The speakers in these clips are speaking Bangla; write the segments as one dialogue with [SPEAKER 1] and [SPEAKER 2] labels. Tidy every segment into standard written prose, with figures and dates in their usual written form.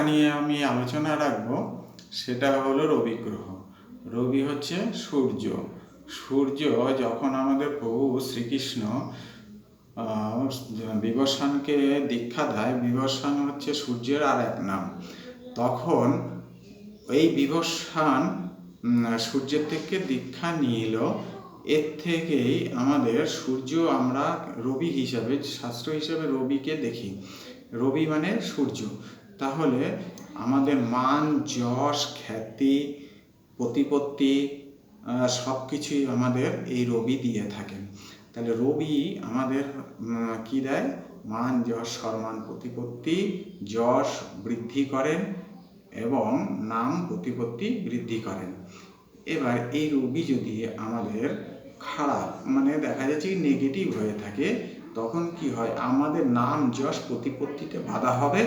[SPEAKER 1] নিয়ে আমি আলোচনা রাখব সেটা হলো রবি গ্রহ। রবি হচ্ছে সূর্য। সূর্য যখন আমাদের প্রভু শ্রীকৃষ্ণ বিবস্বানকে দীক্ষা দেয়, বিবস্বান হচ্ছে সূর্যের আর এক নাম, তখন এই বিবস্বান সূর্যের থেকে দীক্ষা নিল। এর থেকেই আমাদের সূর্য, আমরা রবি হিসাবে, শাস্ত্র হিসাবে রবিকে দেখি। রবি মানে সূর্য। তাহলে আমাদের মান, যশ, খ্যাতি, প্রতিপত্তি সব কিছুই আমাদের এই রবি দিয়ে থাকেন। তাহলে রবি আমাদের কি দেয়? মান, যশ, সম্মান, প্রতিপত্তি, যশ বৃদ্ধি করেন এবং নাম, প্রতিপত্তি বৃদ্ধি করেন। এবার এই রবি যদি আমাদের খারাপ, মানে দেখা যাচ্ছে নেগেটিভ হয়ে থাকে, তখন কি হয়? আমাদের নাম, যশ, প্রতিপত্তিতে বাধা হবে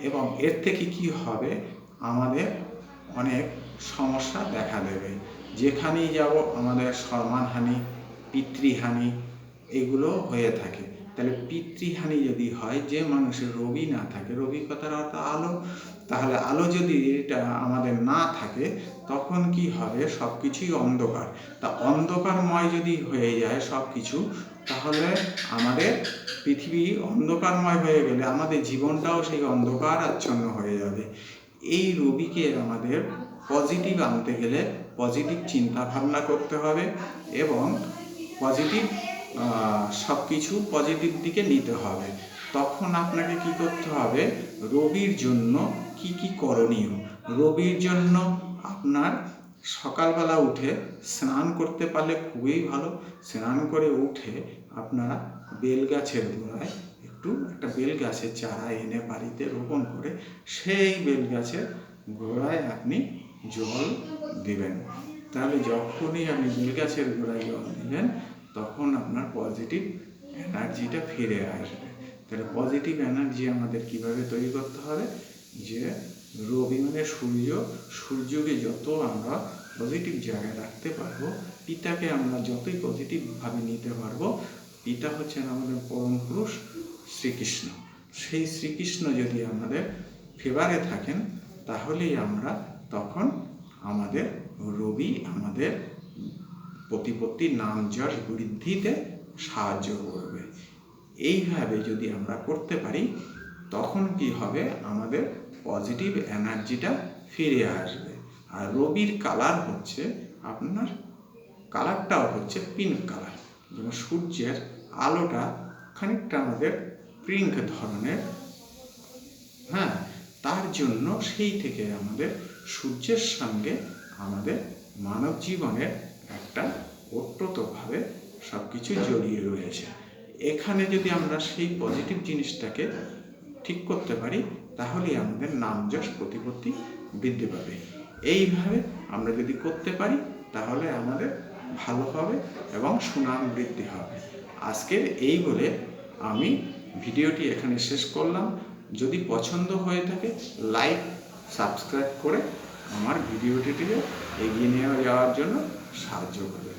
[SPEAKER 1] এবং এর থেকে কি হবে? আমাদের অনেক সমস্যা দেখা দেবে। যেখানেই যাব আমাদের সম্মানহানি, পিতৃহানি এগুলো হয়ে থাকে। তাহলে পিতৃহানি যদি হয়, যে মানুষের রবি না থাকে, রবি কথার অর্থ আলো, তাহলে আলো যদি এটা আমাদের না থাকে, তখন কি হবে? সব কিছুই অন্ধকার। তা অন্ধকারময় যদি হয়ে যায় সব কিছু, তাহলে আমাদের পৃথিবী অন্ধকারময় হয়ে গেলে আমাদের জীবনটাও সেই অন্ধকার আচ্ছন্ন হয়ে যাবে। এই রবিকে আমাদের পজিটিভ আনতে গেলে পজিটিভ চিন্তা ভাবনা করতে হবে এবং পজিটিভ সব কিছু পজিটিভ দিকে নিতে হবে। তখন আপনাকে কি করতে হবে? রবির জন্য কি কি করণীয়? রবির জন্য আপনার সকালবেলা উঠে স্নান করতে পারলে খুবই ভালো। স্নান করে উঠে আপনারা বেল গাছের গোড়ায় একটা বেল গাছের চারা এনে বাড়িতে রোপণ করে সেই বেল গাছের গোড়ায় আপনি জল দিবেন। তাহলে যখনই আপনি বেল গাছের গোড়ায় জল দিবেন, তখন আপনার পজিটিভ এনার্জিটা ফিরে আসবে। তাহলে পজিটিভ এনার্জি আমাদের কিভাবে তৈরি করতে হবে? যে রবি মানে সূর্য, সূর্যকে যত আমরা পজিটিভ জায়গায় রাখতে পারবো, পিতাকে আমরা যতই পজিটিভভাবে নিতে পারবো, পিতা হচ্ছেন আমাদের পরম পুরুষ শ্রীকৃষ্ণ। সেই শ্রীকৃষ্ণ যদি আমাদের ফেভারে থাকেন, তাহলেই আমরা তখন আমাদের রবি আমাদের প্রতিপত্তি, নাম, যশ বৃদ্ধিতে সাহায্য করবে। এইভাবে যদি আমরা করতে পারি, তখন কি হবে? আমাদের পজিটিভ এনার্জিটা ফিরে আসবে। আর রবির কালার হচ্ছে আপনার, কালারটাও হচ্ছে পিঙ্ক কালার। যেমন সূর্যের আলোটা খানিকটা আমাদের পিঙ্ক ধরনের, হ্যাঁ, তার জন্য সেই থেকে আমাদের সূর্যের সঙ্গে আমাদের মানব জীবনের একটা ওতপ্রোতভাবে সব কিছু জড়িয়ে রয়েছে। এখানে যদি আমরা সেই পজিটিভ জিনিসটাকে ঠিক করতে পারি, তাহলেই আমাদের নাম, যশ, প্রতিপত্তি বৃদ্ধি পাবে। এইভাবে আমরা যদি করতে পারি, তাহলে আমাদের ভালো হবে এবং সুনাম বৃদ্ধি হবে। আজকের এই বলে আমি ভিডিওটি এখানে শেষ করলাম। যদি পছন্দ হয়ে থাকে, লাইক, সাবস্ক্রাইব করে আমার ভিডিওটিকে এগিয়ে নিয়ে যাওয়ার জন্য সাহায্য করবেন।